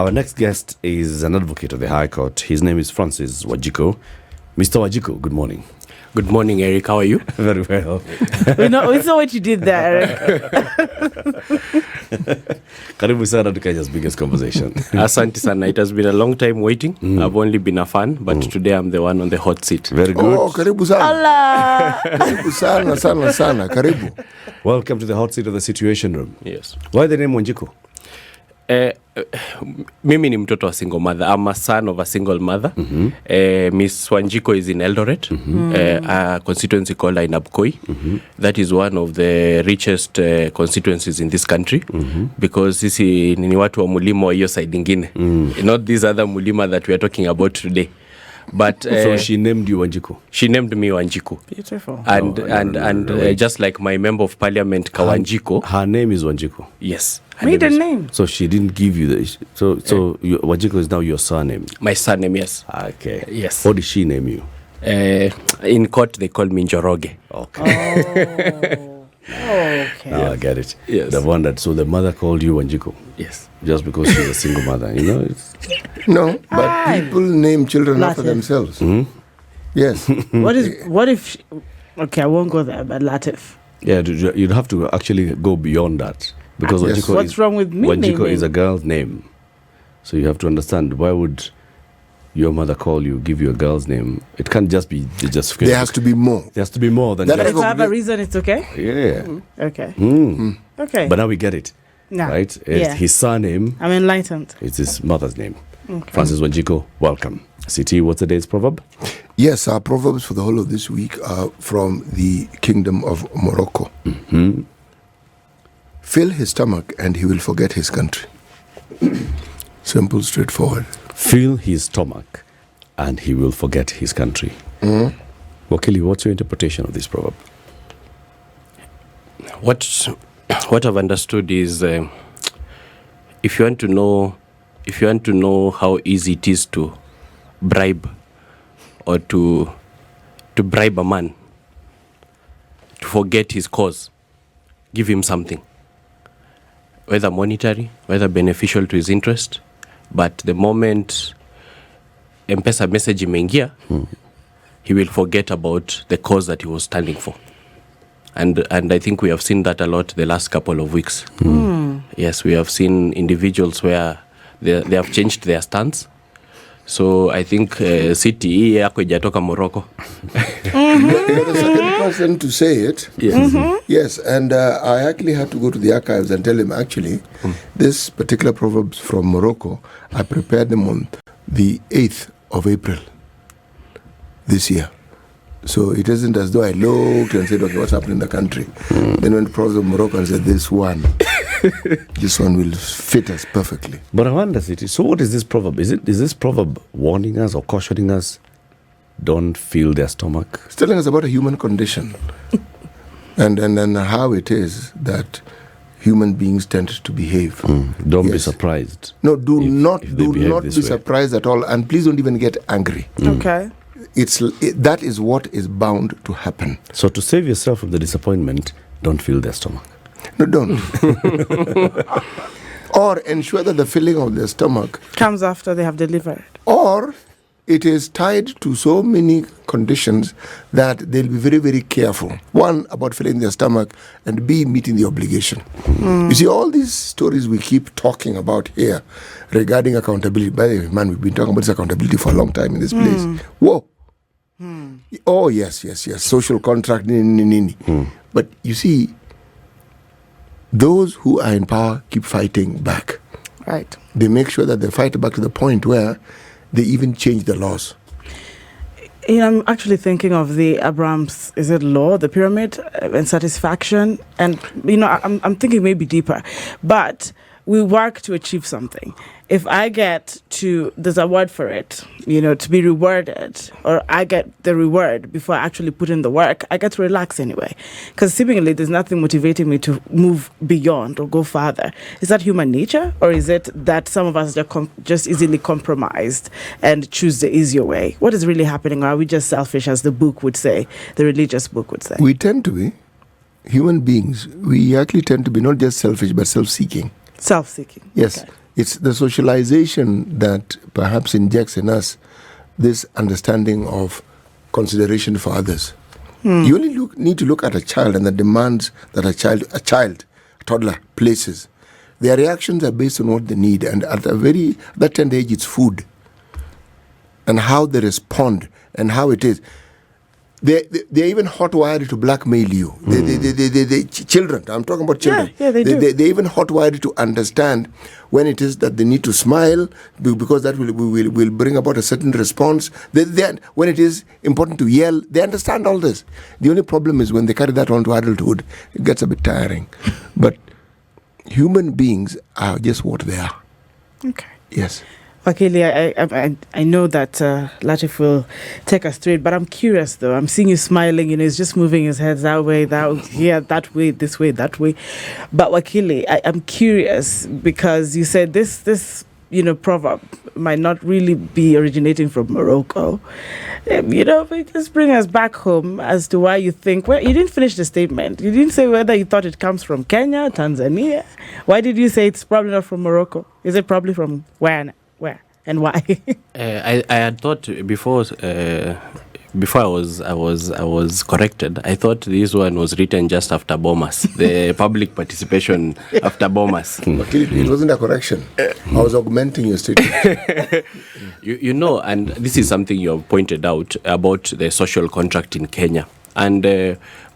Our next guest is an advocate of the High Court. His name is Francis Wanjiku. Mr. Wanjiku, good morning. Good morning, Eric. How are you? Very well. we saw what you did there, Eric. Karibu sana to Kenya's biggest conversation. Asante sana. It has been a long time waiting. I've only been a fan, but today I'm the one on the hot seat. Very good. Oh, karibu sana. Allah. Karibu sana. Karibu. Welcome to the hot seat of the Situation Room. Yes. Why the name Wanjiku? Mimi ni mtoto wa single mother. I'm a son of a single mother. Miss Wanjiku is in Eldoret, a constituency called Ainabkoi. That is one of the richest constituencies in this country, because sisi ni watu wa mulima wa hiyo side ingine. Not these other mulima that we are talking about today. But so she named you Wanjiku? She named me Wanjiku. Beautiful. And just like my member of parliament Kawanjiko. Her name is Wanjiku? Yes. Maiden name. So she didn't give you the... So Wanjiku is now your surname? My surname, yes. Okay. Yes. What did she name you? In court, they call me Njoroge. Okay. Okay. Now I get it. Yes. The one that... So the mother called you Wanjiku? Yes. Just because she's a single mother, you know? No, but people name children after Latiff. themselves. Yes. What if okay, I won't go there, but Latiff. Yeah, you'd have to actually go beyond that. Because Yes. Wanjiku What's wrong with me Wanjiku naming? is a girl's name. So you have to understand, why would your mother call you, give you a girl's name? It can't just be the justification. There has to be more. There has to be more than That just... If I have a reason, it's okay? Yeah. Okay. Mm. Okay. But now we get it. Nah. Right? Yeah. His surname I'm enlightened. is his mother's name. Okay. Francis Wanjiku, welcome. CT, what's the day's proverb? Yes, our proverbs for the whole of this week are from the kingdom of Morocco. Fill his stomach and he will forget his country. Simple, straightforward. Fill his stomach and he will forget his country. Wakili, what's your interpretation of this proverb? What I've understood is, if you want to know how easy it is to bribe or to bribe a man to forget his cause, give him something, whether monetary, whether beneficial to his interest. But the moment M-Pesa message imeingia, he will forget about the cause that he was standing for. And I think we have seen that a lot the last couple of weeks. Yes, we have seen individuals where they have changed their stance. So I think city yako ijatoka Morocco. You're the second person to say it. Yes. Yes, and I actually had to go to the archives and tell him, actually, this particular proverbs from Morocco, I prepared them on the 8th of April this year. So it isn't as though I looked and said, okay, what's happening in the country? Then when the proverbs of Morocco, I said, this one will fit us perfectly. But I wonder, CT, so what is this proverb? Is this proverb warning us or cautioning us, don't fill their stomach? It's telling us about a human condition and how it is that human beings tend to behave. Don't be Yes. surprised. No, do not if they be behave this way. surprised at all, and please don't even get angry. Okay. That is what is bound to happen. So to save yourself from the disappointment, don't fill their stomach. No, don't. Or ensure that the filling of their stomach, Comes after they have delivered. or it is tied to so many conditions that they'll be very, very careful. One, about filling their stomach, and B, meeting the obligation. You see, all these stories we keep talking about here regarding accountability. By the way, man, we've been talking about this accountability for a long time in this place. Whoa. Oh, yes. Social contract, nini. But you see, those who are in power keep fighting back. Right. They make sure that they fight back to the point where they even change the laws. You know, I'm actually thinking of the Abraham's, is it law, the pyramid, and satisfaction? And, you know, I'm thinking maybe deeper. But we work to achieve something. If I get to, there's a word for it, you know, to be rewarded, or I get the reward before I actually put in the work, I get to relax anyway. Because seemingly there's nothing motivating me to move beyond or go farther. Is that human nature? Or is it that some of us are just easily compromised and choose the easier way? What is really happening? Or are we just selfish, as the book would say, the religious book would say? We tend to be, human beings, we actually tend to be not just selfish, but self-seeking. Self-seeking. Yes. Okay. It's the socialization that perhaps injects in us this understanding of consideration for others. You only need to look at a child and the demands that a toddler places. Their reactions are based on what they need, and at that tender age, it's food. And how they respond and how it is. They're even hot-wired to blackmail you. Children, I'm talking about children. Yeah, they do. They're even hot-wired to understand when it is that they need to smile, because that will bring about a certain response. When it is important to yell, they understand all this. The only problem is when they carry that on to adulthood, it gets a bit tiring. But human beings are just what they are. Okay. Yes. Wakili, I know that Latiff will take us through it, but I'm curious though. I'm seeing you smiling, he's just moving his head that way, that way, this way, that way. But Wakili, I'm curious because you said this proverb might not really be originating from Morocco. Just bring us back home as to why you think. Well, you didn't finish the statement. You didn't say whether you thought it comes from Kenya, Tanzania. Why did you say it's probably not from Morocco? Is it probably from where and why? I had thought before I was corrected. I thought this one was written just after Bomas, the public participation after Bomas. It wasn't a correction. I was augmenting your statement. And this is something you have pointed out about the social contract in Kenya. And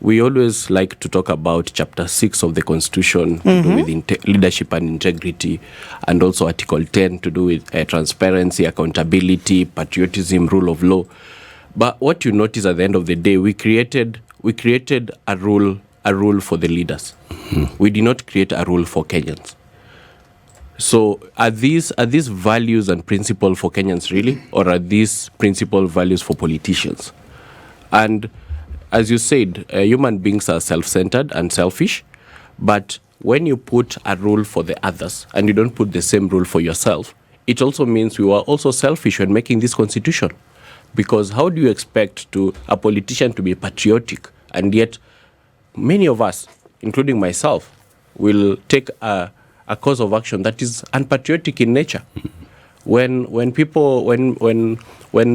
we always like to talk about Chapter 6 of the Constitution to do with leadership and integrity, and also Article 10 to do with transparency, accountability, patriotism, rule of law. But what you notice at the end of the day, we created a rule for the leaders. We did not create a rule for Kenyans. So are these values and principles for Kenyans really, or are these principal values for politicians? And as you said, human beings are self-centered and selfish, but when you put a rule for the others and you don't put the same rule for yourself, it also means you are also selfish when making this constitution. Because how do you expect a politician to be patriotic, and yet many of us, including myself, will take a course of action that is unpatriotic in nature? When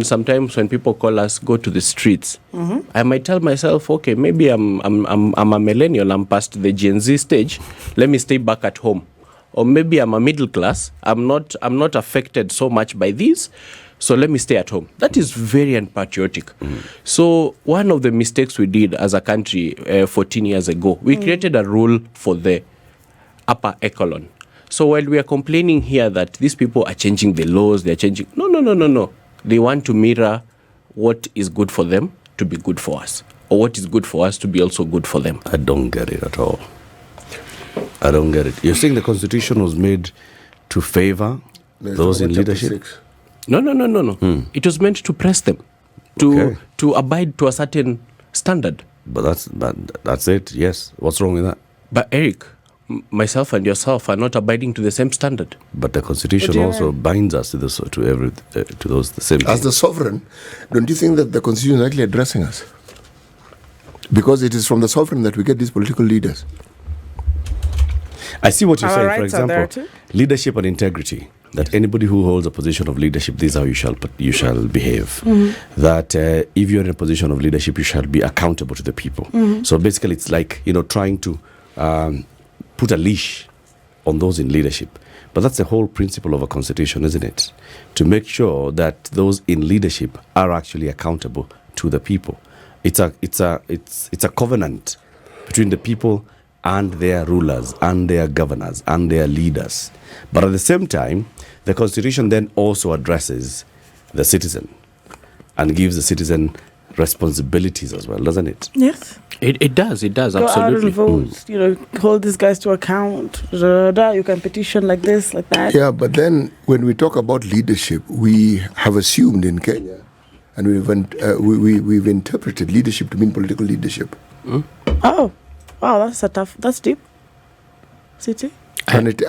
sometimes when people call us go to the streets, I might tell myself, okay, maybe I'm a millennial, I'm past the Gen Z stage, let me stay back at home. Or maybe I'm a middle class, I'm not affected so much by this, so let me stay at home. That is very unpatriotic. So one of the mistakes we did as a country 14 years ago, we created a rule for the upper echelon. So while we are complaining here that these people are changing the laws, they're changing... No. They want to mirror what is good for them to be good for us, or what is good for us to be also good for them. I don't get it at all. I don't get it. You're saying the Constitution was made to favor those in leadership? No. It was meant to press them, to abide to a certain standard. But that's it, yes. What's wrong with that? But Eric, myself and yourself are not abiding to the same standard. But the Constitution also binds us to those the same As thing. the sovereign, don't you think that the Constitution is actually addressing us? Because it is from the sovereign that we get these political leaders. I see what you're Our saying. For rights are there example, too? leadership and integrity. That anybody who holds a position of leadership, this is how you shall behave. That if you're in a position of leadership, you shall be accountable to the people. So basically, it's like trying to put a leash on those in leadership. But that's the whole principle of a constitution, isn't it? To make sure that those in leadership are actually accountable to the people. It's a covenant between the people and their rulers and their governors and their leaders. But at the same time, the Constitution then also addresses the citizen and gives the citizen responsibilities as well, doesn't it? Yes. It does, Go out and absolutely. vote, hold these guys to account. You can petition like this, like that. Yeah, but then when we talk about leadership, we have assumed in Kenya, and we've interpreted leadership to mean political leadership. Oh, wow, that's deep. City? And that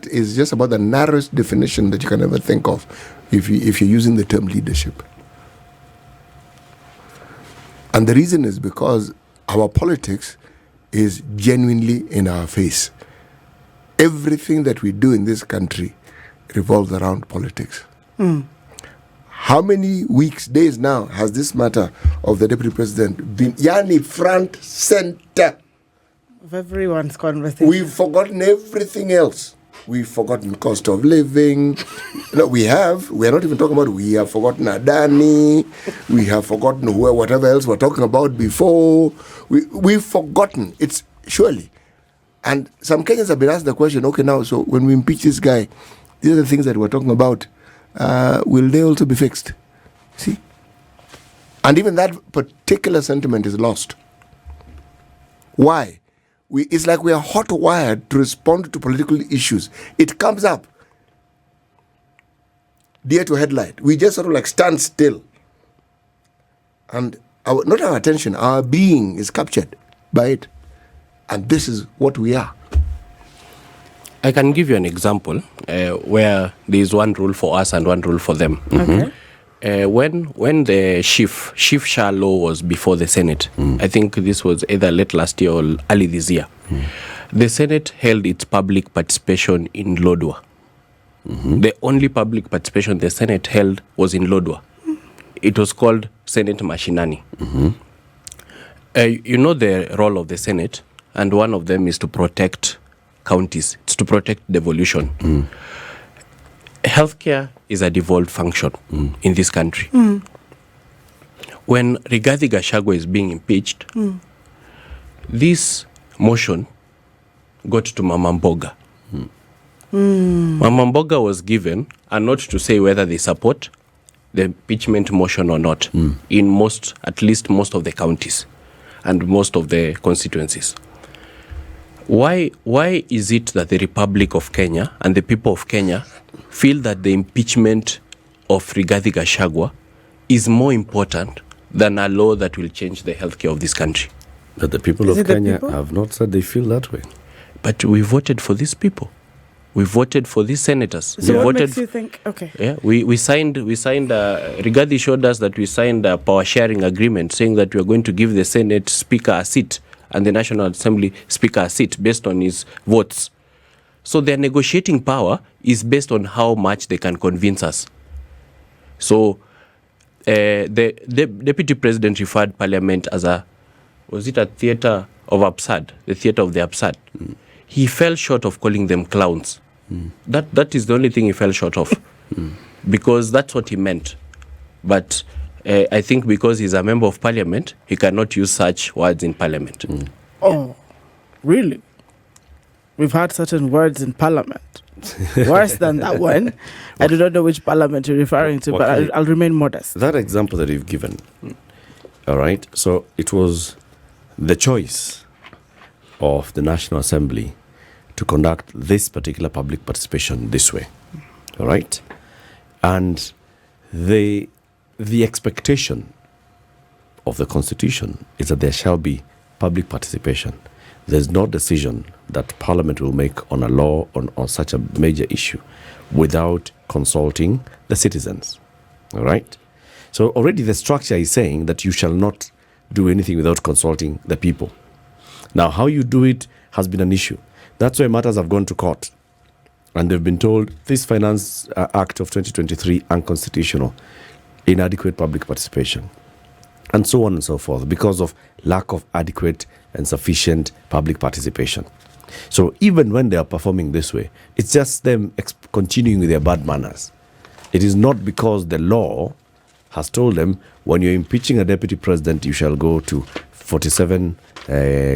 is just about the narrowest definition that you can ever think of if you're using the term leadership. And the reason is because our politics is genuinely in our face. everything that we do in this country revolves around politics. How many weeks, days now has this matter of the deputy president been front center of everyone's conversation? We've forgotten everything else. We've forgotten cost of living. We are not even talking about, we have forgotten Adani. We have forgotten whatever else we're talking about before. We've forgotten. It's surely. And some Kenyans have been asked the question, okay, now, so when we impeach this guy, these are the things that we're talking about. Will they also be fixed? See? And even that particular sentiment is lost. Why? It's like we are hot-wired to respond to political issues. It comes up. Deer to headlight. We just sort of like stand still. And not our attention, our being is captured by it. And this is what we are. I can give you an example where there is one rule for us and one rule for them. Okay. When the Chief Shah law was before the Senate, I think this was either late last year or early this year, the Senate held its public participation in Lodwar. The only public participation the Senate held was in Lodwar. It was called Senate Mashinani. You know the role of the Senate, and one of them is to protect counties. It's to protect devolution. Healthcare is a devolved function in this country. When Rigathi Gachagua is being impeached, this motion got to Mama Mboga. Mama Mboga was given a note to say whether they support the impeachment motion or not in at least most of the counties and most of the constituencies. Why is it that the Republic of Kenya and the people of Kenya feel that the impeachment of Rigathi Gachagua is more important than a law that will change the healthcare of this country? But the people of Kenya have not said they feel that way. But we voted for these people. We voted for these senators. So what makes you think, okay. Yeah, we signed, Rigathi showed us that we signed a power sharing agreement saying that we are going to give the Senate Speaker a seat and the National Assembly Speaker a seat based on his votes. So their negotiating power is based on how much they can convince us. So the Deputy President referred Parliament as a theatre of absurd, the theatre of the absurd. He fell short of calling them clowns. That is the only thing he fell short of. Because that's what he meant. But I think because he's a member of Parliament, he cannot use such words in Parliament. Oh, really? We've had certain words in Parliament. Worse than that one. I do not know which Parliament you're referring to, but I'll remain modest. That example that you've given, all right, so it was the choice of the National Assembly to conduct this particular public participation this way, all right? And the expectation of the Constitution is that there shall be public participation. There's no decision that Parliament will make on a law on such a major issue without consulting the citizens, all right? So already the structure is saying that you shall not do anything without consulting the people. Now, how you do it has been an issue. That's why matters have gone to court. And they've been told this Finance Act of 2023 unconstitutional, inadequate public participation, and so on and so forth, because of lack of adequate and sufficient public participation. So even when they are performing this way, it's just them continuing with their bad manners. It is not because the law has told them when you're impeaching a deputy president, you shall go to 47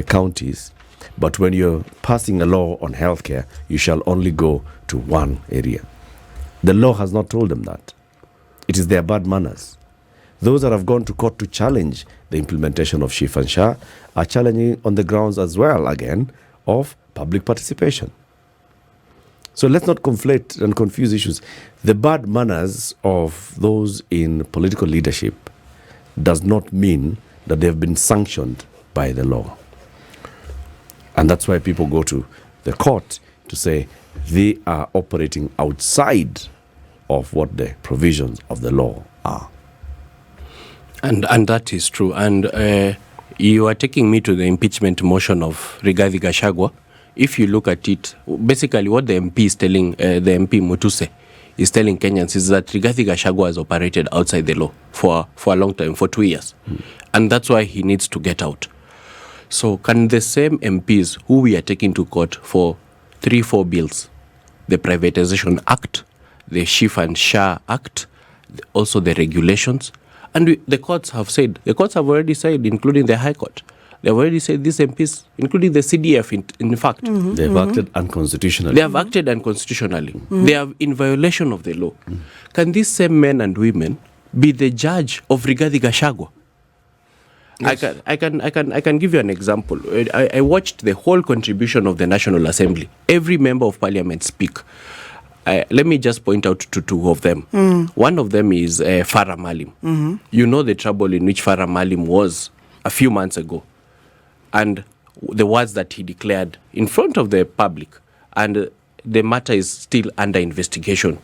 counties, but when you're passing a law on healthcare, you shall only go to one area. The law has not told them that. It is their bad manners. Those that have gone to court to challenge the implementation of Chief and Shah are challenging on the grounds as well, again, of public participation. So let's not conflate and confuse issues. The bad manners of those in political leadership does not mean that they've been sanctioned by the law. And that's why people go to the court to say they are operating outside of what the provisions of the law are. And that is true. And you are taking me to the impeachment motion of Rigathi Gachagua. if you look at it, basically what the MP is telling, the MP Mutuse is telling Kenyans is that Rigathi Gachagua has operated outside the law for a long time, for 2 years. And that's why he needs to get out. So can the same MPs who we are taking to court for 3-4 bills, the Privatization Act, the Shif and Shah Act, also the regulations, and the courts have already said, including the High Court, they've already said these MPs, including the CDF, in fact. They've acted unconstitutionally. They have acted unconstitutionally. They are in violation of the law. Can these same men and women be the judge of Rigathi Gachagua? Yes. I can give you an example. I watched the whole contribution of the National Assembly. Every member of Parliament speak. Let me just point out to 2 of them. One of them is Farah Malim. You know the trouble in which Farah Malim was a few months ago, and the words that he declared in front of the public, and the matter is still under investigation.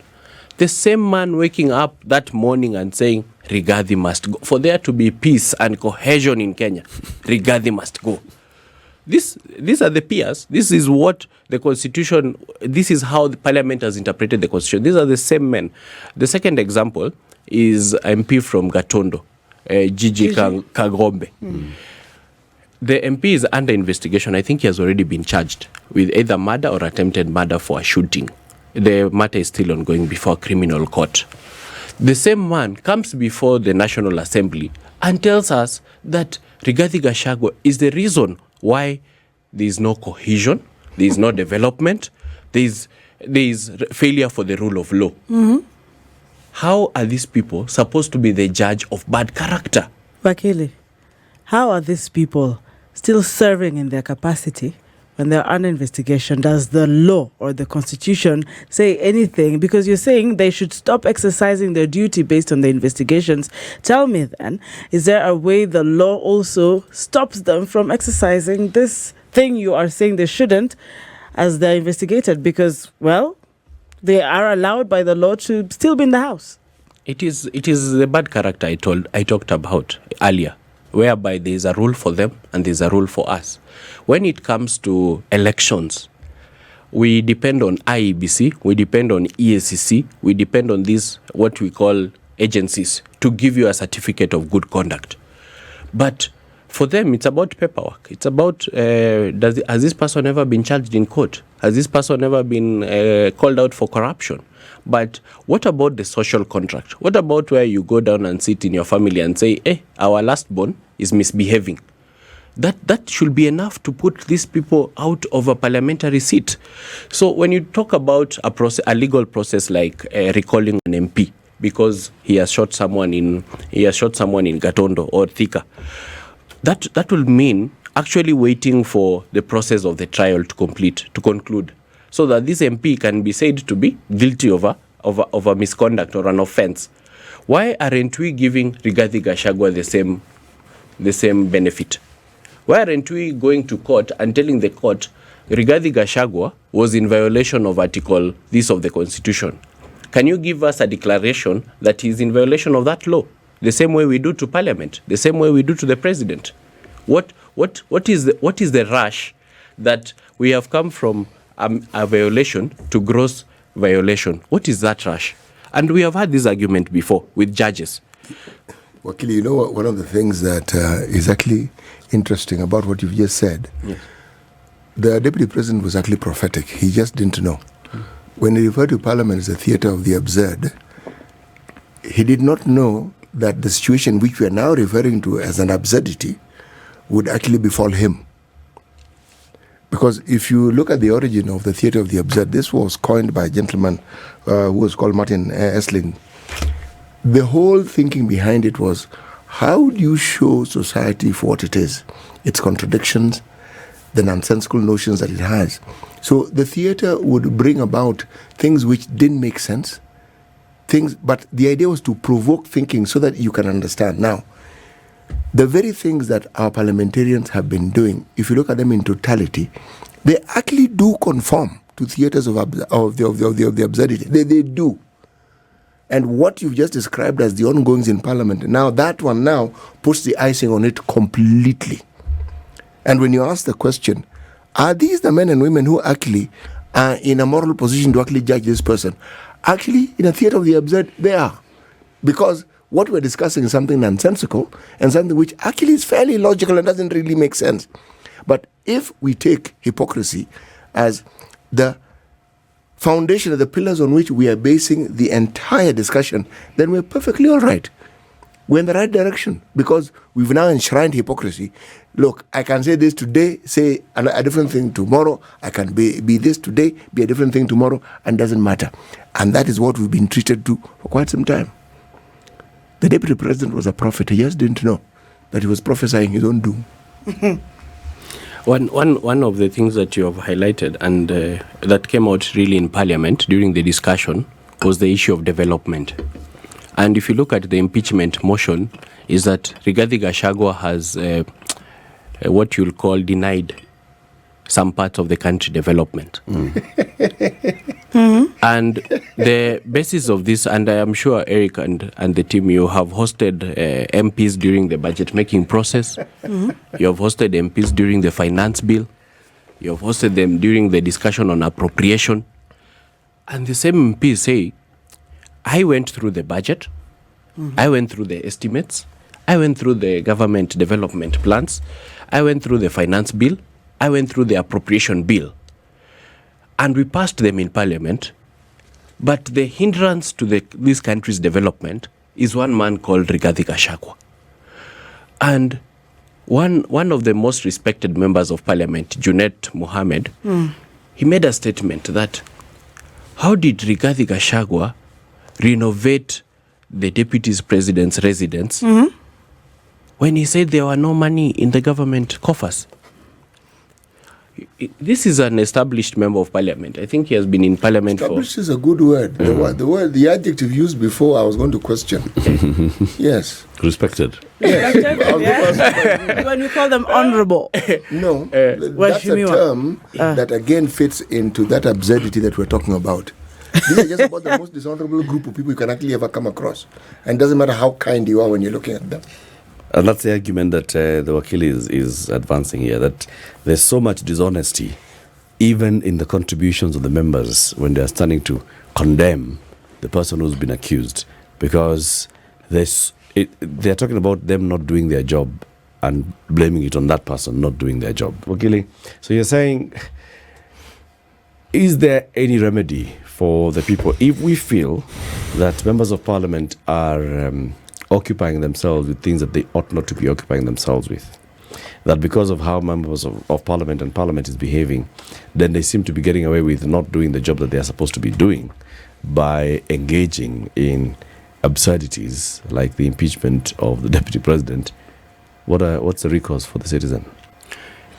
The same man waking up that morning and saying, Rigathi must go. For there to be peace and cohesion in Kenya, Rigathi must go. These are the peers. This is what the Constitution, this is how the Parliament has interpreted the Constitution. These are the same men. The second example is MP from Gatondo, Gigi Kagombe. The MP is under investigation. I think he has already been charged with either murder or attempted murder for a shooting. The matter is still ongoing before a criminal court. The same man comes before the National Assembly and tells us that Rigathi Gachagua is the reason why there is no cohesion, there is no development, there is failure for the rule of law. How are these people supposed to be the judge of bad character? Vakili, how are these people still serving in their capacity when they're under investigation? Does the law or the Constitution say anything? Because you're saying they should stop exercising their duty based on the investigations. Tell me then, is there a way the law also stops them from exercising this thing you are saying they shouldn't as they're investigated? Because, well, they are allowed by the law to still be in the house. It is the bad character I talked about earlier, whereby there is a rule for them and there is a rule for us. When it comes to elections, we depend on IEBC, we depend on EACC, we depend on these, what we call agencies, to give you a certificate of good conduct. But for them, it's about paperwork. It's about, has this person ever been charged in court? Has this person ever been called out for corruption? But what about the social contract? What about where you go down and sit in your family and say, hey, our last born is misbehaving? That should be enough to put these people out of a parliamentary seat. So when you talk about a legal process like recalling an MP because he has shot someone in Gatondo or Thika, that will mean actually waiting for the process of the trial to conclude, so that this MP can be said to be guilty of a misconduct or an offense. Why aren't we giving Rigathi Gachagua the same benefit? Why aren't we going to court and telling the court Rigathi Gachagua was in violation of Article this of the Constitution? Can you give us a declaration that he is in violation of that law? The same way we do to Parliament, the same way we do to the President. What is the rush that we have come from a violation to gross violation? What is that rush? And we have had this argument before with judges. Wakili, you know what, one of the things that is actually interesting about what you've just said, yes. The Deputy President was actually prophetic. He just didn't know. When he referred to Parliament as a theatre of the absurd, he did not know that the situation which we are now referring to as an absurdity would actually befall him. Because if you look at the origin of the theatre of the absurd, this was coined by a gentleman who was called Martin Esling. The whole thinking behind it was, how do you show society for what it is? Its contradictions, the nonsensical notions that it has. So the theatre would bring about things which didn't make sense, but the idea was to provoke thinking so that you can understand. Now, the very things that our parliamentarians have been doing, if you look at them in totality, they actually do conform to theatres of the absurdity. They do. And what you've just described as the ongoings in Parliament, now that one now puts the icing on it completely. And when you ask the question, Are these the men and women who actually are in a moral position to actually judge this person? Actually, in a theater of the absurd, they are. Because what we're discussing is something nonsensical and something which actually is fairly logical and doesn't really make sense. But if we take hypocrisy as the foundation of the pillars on which we are basing the entire discussion, then we're perfectly all right. We're in the right direction because we've now enshrined hypocrisy. Look, I can say this today, say a different thing tomorrow. I can be this today, be a different thing tomorrow, and doesn't matter. And that is what we've been treated to for quite some time. The deputy president was a prophet. He just didn't know that he was prophesying his own doom. One of the things that you have highlighted and that came out really in Parliament during the discussion was the issue of development. And if you look at the impeachment motion, is that Rigathi Gachagua has what you'll call denied some parts of the country development. And the basis of this, and I am sure Eric and the team, you have hosted MPs during the budget making process. You have hosted MPs during the finance bill. You have hosted them during the discussion on appropriation. And the same MPs say, I went through the budget, I went through the estimates, I went through the government development plans, I went through the finance bill, I went through the appropriation bill, and we passed them in Parliament. But the hindrance to this country's development is one man called Rigathi Gachagua. And one of the most respected members of Parliament, Junet Mohammed, he made a statement that how did Rigathi Gachagua renovate the deputy president's residence when he said there were no money in the government coffers? This is an established member of Parliament. I think he has been in Parliament established is a good word. The adjective used before I was going to question. Yes. Respected. Yeah. When we call them honorable. No, that's a term that again fits into that absurdity that we're talking about. These are just about the most dishonorable group of people you can actually ever come across. And it doesn't matter how kind you are when you're looking at them. And that's the argument that the Wakili is advancing here, that there's so much dishonesty, even in the contributions of the members when they are standing to condemn the person who's been accused, because they're talking about them not doing their job and blaming it on that person not doing their job. Wakili, so you're saying, is there any remedy for the people if we feel that members of parliament are occupying themselves with things that they ought not to be occupying themselves with? That because of how members of parliament and parliament is behaving, then they seem to be getting away with not doing the job that they are supposed to be doing by engaging in absurdities like the impeachment of the deputy president. What's the recourse for the citizen?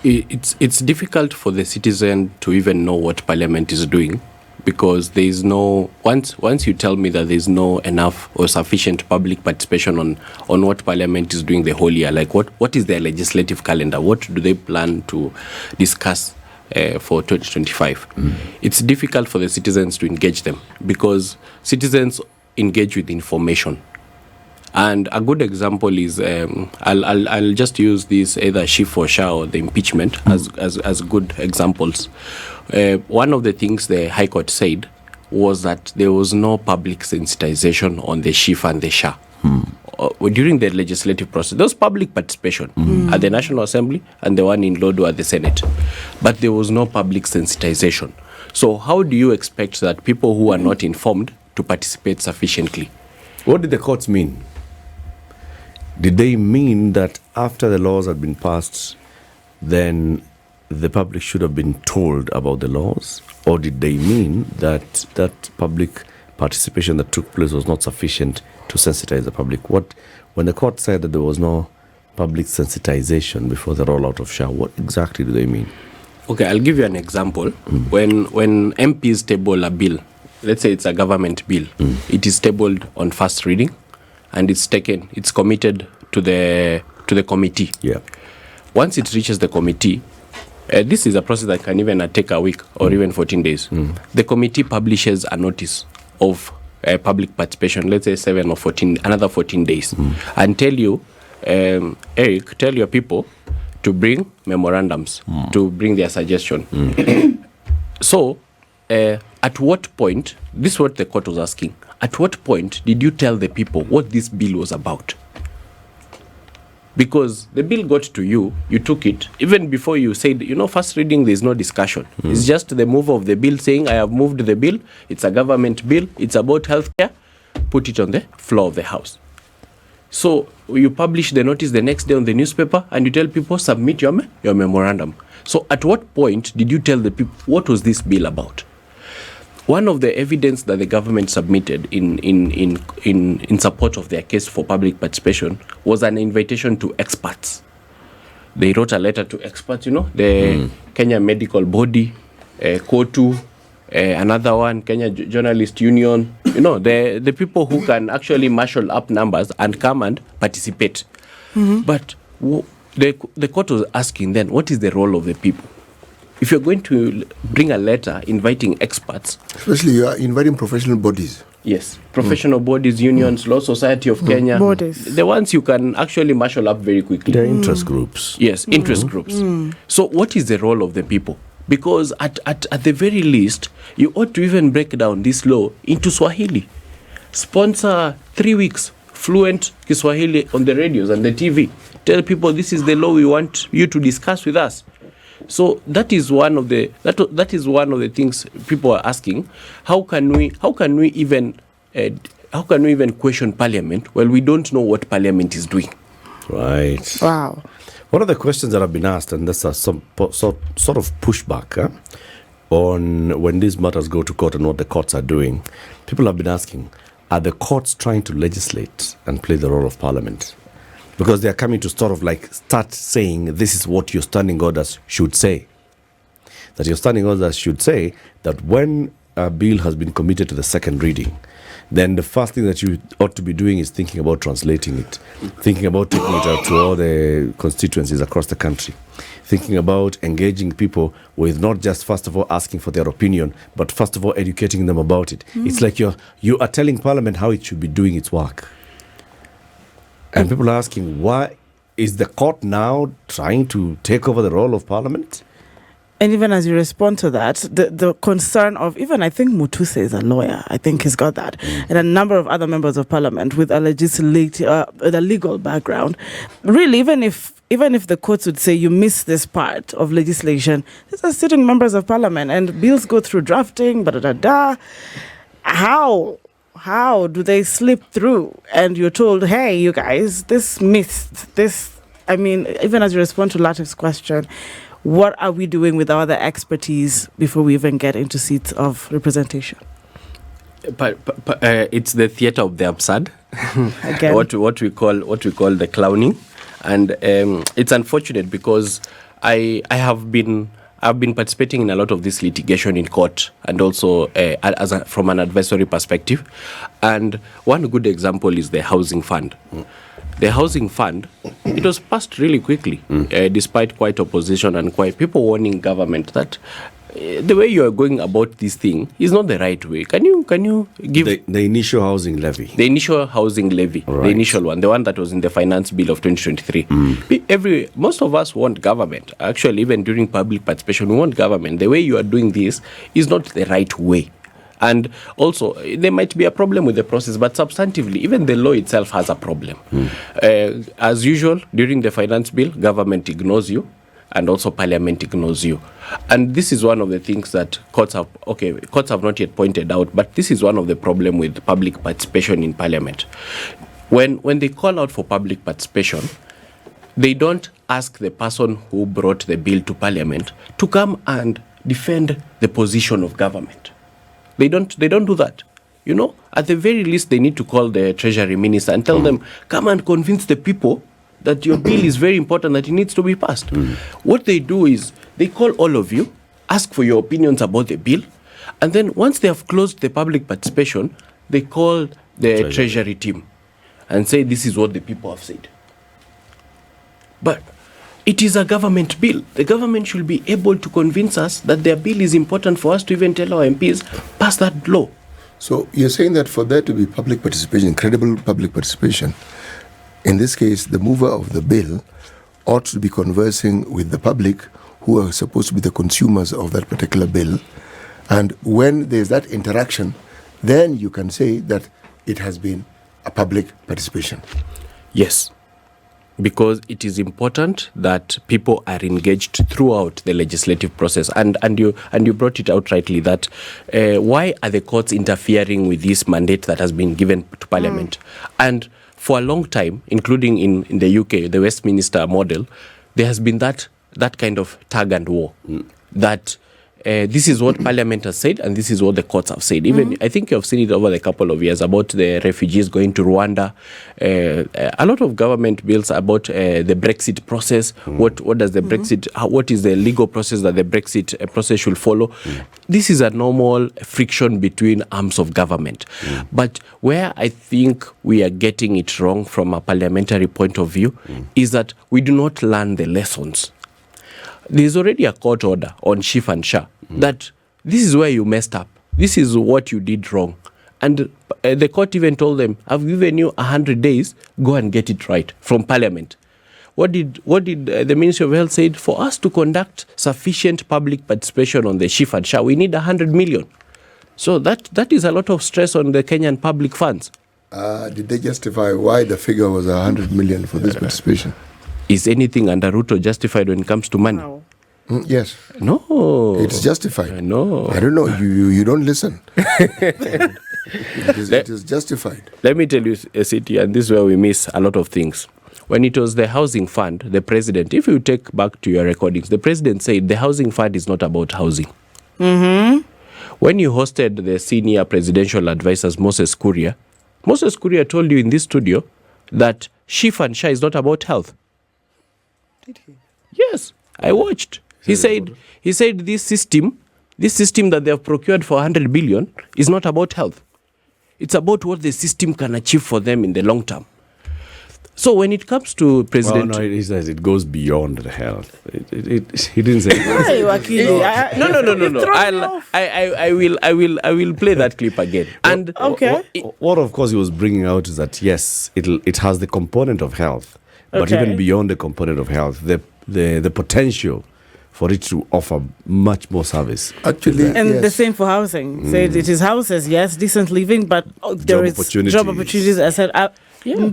It's difficult for the citizen to even know what parliament is doing, because there is no, once you tell me that there is no enough or sufficient public participation on what parliament is doing the whole year, like what is their legislative calendar, what do they plan to discuss for 2025, it's difficult for the citizens to engage them, because citizens engage with information. And a good example is I'll just use this, either Shift or Shah or the impeachment as good examples. One of the things the High Court said was that there was no public sensitization on the Shift and the Shah during the legislative process. There was public participation at the National Assembly and the one in Lodo at the Senate, but there was no public sensitization. So how do you expect that people who are not informed to participate sufficiently? What did the courts mean? Did they mean that after the laws had been passed, then the public should have been told about the laws? Or did they mean that that public participation that took place was not sufficient to sensitize the public? When the court said that there was no public sensitization before the rollout of Shah, what exactly do they mean? Okay, I'll give you an example. When MPs table a bill, let's say it's a government bill, it is tabled on first reading, and it's committed to the committee. Yeah. Once it reaches the committee, this is a process that can even take a week or even 14 days. The committee publishes a notice of public participation, let's say 7 or 14, another 14 days, and tell you, Eric, tell your people to bring memorandums, to bring their suggestion. So, at what point, this is what the court was asking, at what point did you tell the people what this bill was about? Because the bill got to you, you took it, even before you said, first reading, there's no discussion. It's just the move of the bill saying, I have moved the bill, it's a government bill, it's about healthcare, put it on the floor of the house. So you publish the notice the next day on the newspaper and you tell people, submit your memorandum. So at what point did you tell the people, what was this bill about? One of the evidence that the government submitted in support of their case for public participation was an invitation to experts. They wrote a letter to experts, the Kenya Medical Body, KOTU, another one, Kenya Journalist Union, the people who can actually marshal up numbers and come and participate. But the court was asking then, what is the role of the people? If you're going to bring a letter inviting experts... Especially you are inviting professional bodies. Yes, professional bodies, unions, Law Society of Kenya. Bodies. The ones you can actually marshal up very quickly. They're interest groups. Yes, interest groups. So what is the role of the people? Because at the very least, you ought to even break down this law into Swahili. Sponsor 3 weeks fluent Kiswahili on the radios and the TV. Tell people this is the law we want you to discuss with us. So that is one of the things people are asking. How can we even question Parliament? Well, we don't know what Parliament is doing. Right. Wow. One of the questions that have been asked, and that's some sort of pushback on when these matters go to court and what the courts are doing, people have been asking, are the courts trying to legislate and play the role of Parliament? Because they are coming to sort of start saying this is what your standing orders should say. That your standing orders should say that when a bill has been committed to the second reading, then the first thing that you ought to be doing is thinking about translating it, thinking about taking it out to all the constituencies across the country, thinking about engaging people with not just, first of all, asking for their opinion, but first of all, educating them about it. It's like you are telling Parliament how it should be doing its work. And people are asking, why is the court now trying to take over the role of Parliament? And even as you respond to that, the concern of, even I think Mutuse is a lawyer, I think he's got that, and a number of other members of Parliament with a legal background. Really, even if the courts would say you miss this part of legislation, these are sitting members of Parliament and bills go through drafting, How do they slip through? And you're told, hey, you guys, this missed. I mean, even as you respond to Latiff's question, what are we doing with our other expertise before we even get into seats of representation? But it's the theater of the absurd. Again. what we call the clowning, and it's unfortunate because I've been participating in a lot of this litigation in court and also from an advisory perspective. And one good example is the housing fund. The housing fund, it was passed really quickly, despite quite opposition and quite people warning government that the way you are going about this thing is not the right way. Can you give the initial housing levy? The initial housing levy, right. The initial one, the one that was in the finance bill of 2023. Most of us want government. Actually, even during public participation, we want government. The way you are doing this is not the right way. And also, there might be a problem with the process, but substantively, even the law itself has a problem. As usual, during the finance bill, government ignores you, and also Parliament ignores you. And this is one of the things that courts have not yet pointed out, but this is one of the problems with public participation in Parliament. When they call out for public participation, they don't ask the person who brought the bill to Parliament to come and defend the position of government. They don't do that. At the very least, they need to call the Treasury Minister and tell them, come and convince the people that your bill is very important, that it needs to be passed. What they do is they call all of you, ask for your opinions about the bill, and then once they have closed the public participation, they call the Treasury team and say, this is what the people have said. But it is a government bill. The government should be able to convince us that their bill is important for us to even tell our MPs, pass that law. So you're saying that for there to be public participation, credible public participation, in this case, the mover of the bill ought to be conversing with the public who are supposed to be the consumers of that particular bill. And when there's that interaction, then you can say that it has been a public participation. Yes, because it is important that people are engaged throughout the legislative process. And you brought it out rightly that why are the courts interfering with this mandate that has been given to Parliament? And for a long time, including in the UK, the Westminster model, there has been that kind of tug and war, that this is what Parliament has said and this is what the courts have said. Even I think you have seen it over the couple of years about the refugees going to Rwanda, a lot of government bills about the Brexit process. What does the Brexit, what is the legal process that the Brexit process should follow? This is a normal friction between arms of government. But where I think we are getting it wrong from a parliamentary point of view is that we do not learn the lessons. There's already a court order on Chief and Sha that this is where you messed up. This is what you did wrong. And the court even told them, I've given you 100 days, go and get it right from Parliament. What did the Ministry of Health say? For us to conduct sufficient public participation on the Chief and Sha, we need 100 million. So that is a lot of stress on the Kenyan public funds. Did they justify why the figure was 100 million for this participation? Is anything under Ruto justified when it comes to money? Wow. Yes. No. It's justified. No. I don't know. You don't listen. It is justified. Let me tell you, City, and this is where we miss a lot of things. When it was the housing fund, the president, if you take back to your recordings, the president said the housing fund is not about housing. When you hosted the senior presidential advisors, Moses Kuria told you in this studio that Chief and Sha is not about health. Did he? Yes, I watched. He said this system that they have procured for 100 billion is not about health. It's about what the system can achieve for them in the long term. So when it comes to President... Well, no, he says it goes beyond the health. He didn't say that. No. I will play that clip again. And okay. What of course he was bringing out is that yes, it has the component of health, but Okay. even beyond the component of health, the potential for it to offer much more service. Actually, And yes. the same for housing. Said it is houses, yes, decent living, but there is job opportunities. I said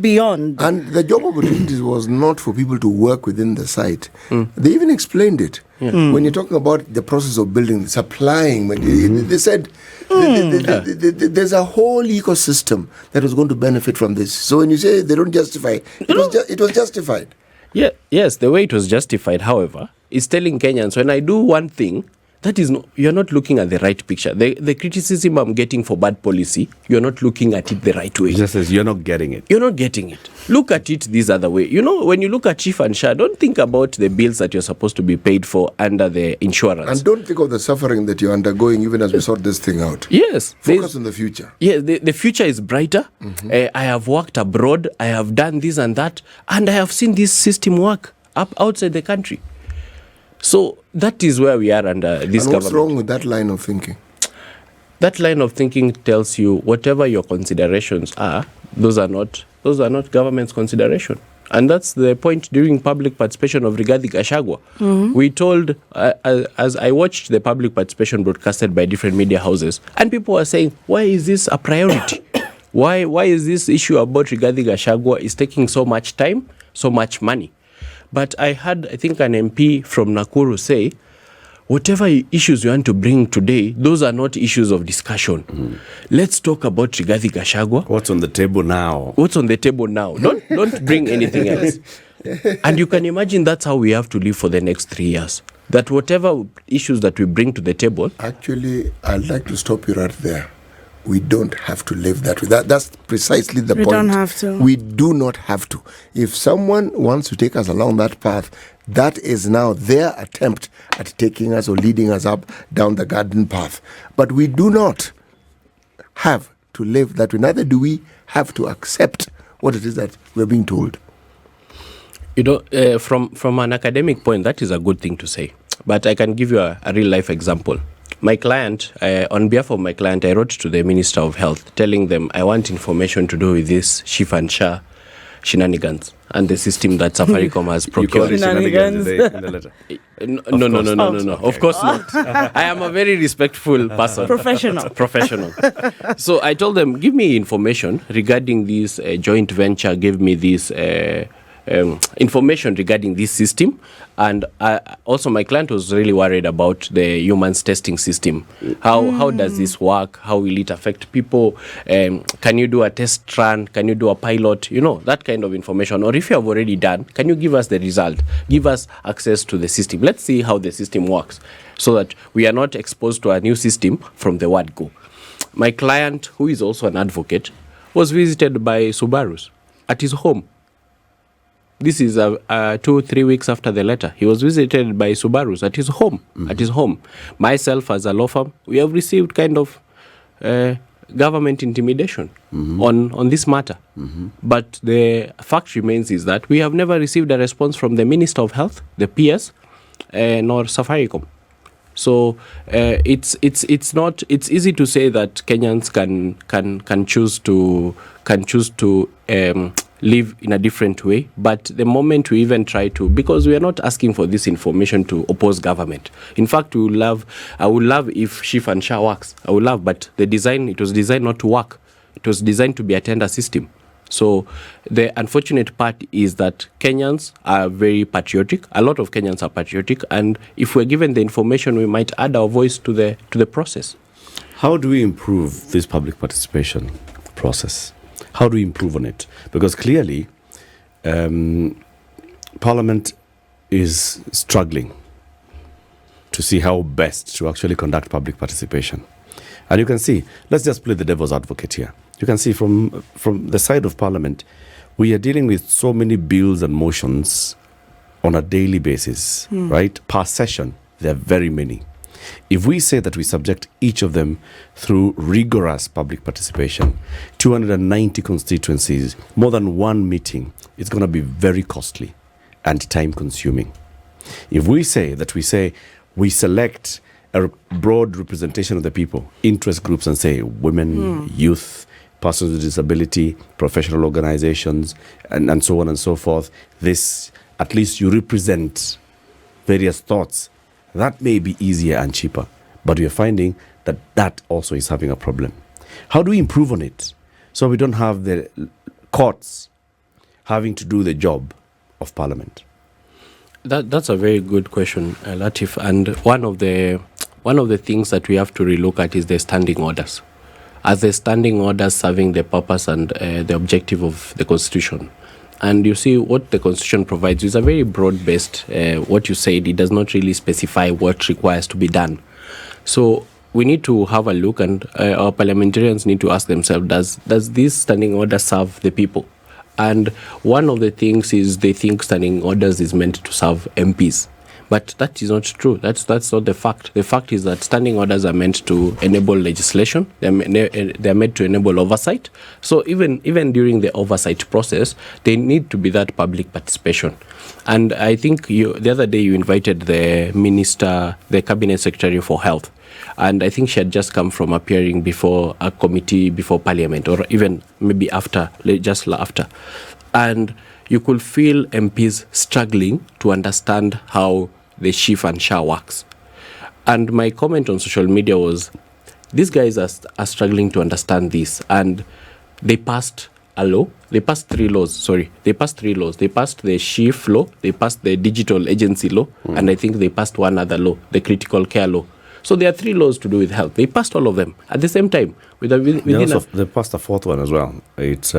beyond. And the job opportunities was not for people to work within the site. They even explained it. When you're talking about the process of building, supplying, they said there's a whole ecosystem that was going to benefit from this. So when you say they don't justify, it was justified. yeah, yes, the way it was justified, however, is telling Kenyans, when I do one thing, that is you're not looking at the right picture. The criticism I'm getting for bad policy, you're not looking at it the right way. He just says you're not getting it. You're not getting it. Look at it this other way. You know, when you look at Chief and Sha, don't think about the bills that you're supposed to be paid for under the insurance. And don't think of the suffering that you're undergoing even as we sort this thing out. Yes. Focus on the future. Yeah, the future is brighter. I have worked abroad. I have done this and that. And I have seen this system work outside the country. So that is where we are under this And what's government. wrong with that line of thinking? That line of thinking tells you whatever your considerations are, those are not government's consideration. And that's the point during public participation of Rigathi Gachagua. We told, as I watched the public participation broadcasted by different media houses, and people were saying, why is this a priority? Why is this issue about Rigathi Gachagua is taking so much time, so much money? But I had, I think, an MP from Nakuru say, whatever issues you want to bring today, those are not issues of discussion. Let's talk about Rigathi Gachagua. What's on the table now? What's on the table now? Don't bring anything else. And you can imagine that's how we have to live for the next 3 years. That whatever issues that we bring to the table... Actually, I'd like to stop you right there. We don't have to live that way. That's precisely the point. We don't have to. We do not have to. If someone wants to take us along that path, that is now their attempt at taking us or leading us up down the garden path. But we do not have to live that way. Neither do we have to accept what it is that we're being told. You know, from an academic point, that is a good thing to say. But I can give you a real life example. My client, on behalf of my client, I wrote to the Minister of Health telling them I want information to do with this Chief and Sha. shenanigans and the system that Safaricom has You call procured. it shenanigans in the letter. No. Of course not. I am a very respectful person. Professional. So I told them, give me information regarding this joint venture, give me this information regarding this system. And also my client was really worried about the humans testing system. How does this work? How will it affect people? Can you do a test run? Can you do a pilot? That kind of information. Or if you have already done, can you give us the result? Give us access to the system. Let's see how the system works so that we are not exposed to a new system from the word go. My client, who is also an advocate, was visited by Subarus at his home. This is 2-3 weeks after the letter. He was visited by Subarus at his home. Myself, as a law firm, we have received kind of government intimidation on this matter. But the fact remains is that we have never received a response from the Minister of Health, the PS, nor Safaricom. So it's easy to say that Kenyans can choose to live in a different way, but the moment we even try to, because we are not asking for this information to oppose government. In fact, I would love if Chief and Sha works. I would love, but it was designed not to work. It was designed to be a tender system. So the unfortunate part is that Kenyans are very patriotic. A lot of Kenyans are patriotic, and if we're given the information, we might add our voice to the process. How do we improve this public participation process? How do we improve on it? Because clearly, Parliament is struggling to see how best to actually conduct public participation. And you can see, let's just play the devil's advocate here. You can see from the side of Parliament, we are dealing with so many bills and motions on a daily basis, right? Per session, there are very many. If we say that we subject each of them through rigorous public participation, 290 constituencies, more than one meeting, it's going to be very costly and time-consuming. If we say that we select a broad representation of the people, interest groups, and say women, youth, persons with disability, professional organizations, and so on and so forth, this, at least you represent various thoughts, that may be easier and cheaper. But we are finding that also is having a problem. How do we improve on it so we don't have the courts having to do the job of Parliament? That's a very good question, Latiff. And one of the things that we have to relook at is the standing orders. As the standing orders serving the purpose and the objective of the Constitution. And you see what the Constitution provides is a very broad-based, what you said, it does not really specify what requires to be done. So we need to have a look, and our parliamentarians need to ask themselves, does this standing order serve the people? And one of the things is they think standing orders is meant to serve MPs. But that is not true. That's not the fact. The fact is that standing orders are meant to enable legislation. They're meant to enable oversight. So even during the oversight process, they need to be that public participation. And I think the other day you invited the minister, the cabinet secretary for health. And I think she had just come from appearing before a committee, before Parliament, or even maybe just after. And you could feel MPs struggling to understand how the Chief and Sha works. And my comment on social media was, these guys are struggling to understand this. And they passed a law. They passed 3 laws, sorry. They passed 3 laws. They passed the Chief law, they passed the digital agency law, and I think they passed one other law, the critical care law. So there are 3 laws to do with health. They passed all of them at the same time. They passed a 4th one as well. It's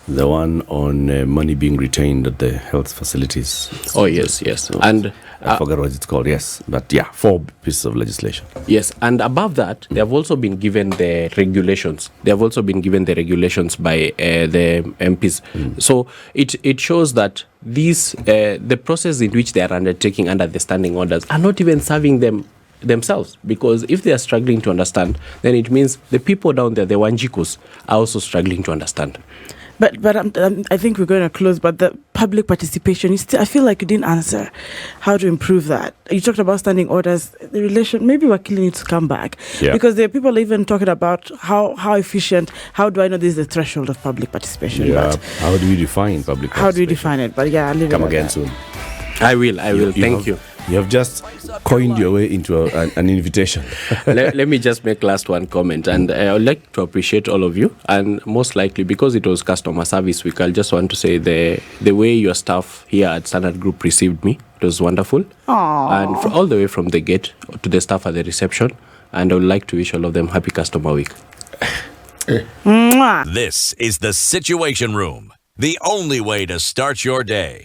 the one on money being retained at the health facilities. Oh, yes. And I forgot what it's called, yes. But yeah, 4 pieces of legislation. Yes, and above that, they have also been given the regulations. They have also been given the regulations by the MPs. So it shows that these the process in which they are undertaking under the standing orders are not even serving themselves, because if they are struggling to understand, then it means the people down there, the Wanjikus, are also struggling to understand. But I think we're going to close. But the public participation, I feel like you didn't answer how to improve that. You talked about standing orders, the relation. Maybe Wakili needs to come back because there are people even talking about how efficient. How do I know this is the threshold of public participation? Yeah. But how do we define public participation? how do you define it? But yeah, I'll leave Come it at again that. soon. I will. Thank you. You have just coined your way into an invitation. Let me just make last one comment, and I would like to appreciate all of you, and most likely because it was customer service week, I'll just want to say the way your staff here at Standard Group received me, it was wonderful. And all the way from the gate to the staff at the reception, and I would like to wish all of them happy customer week. Mwah. This is the Situation Room, the only way to start your day.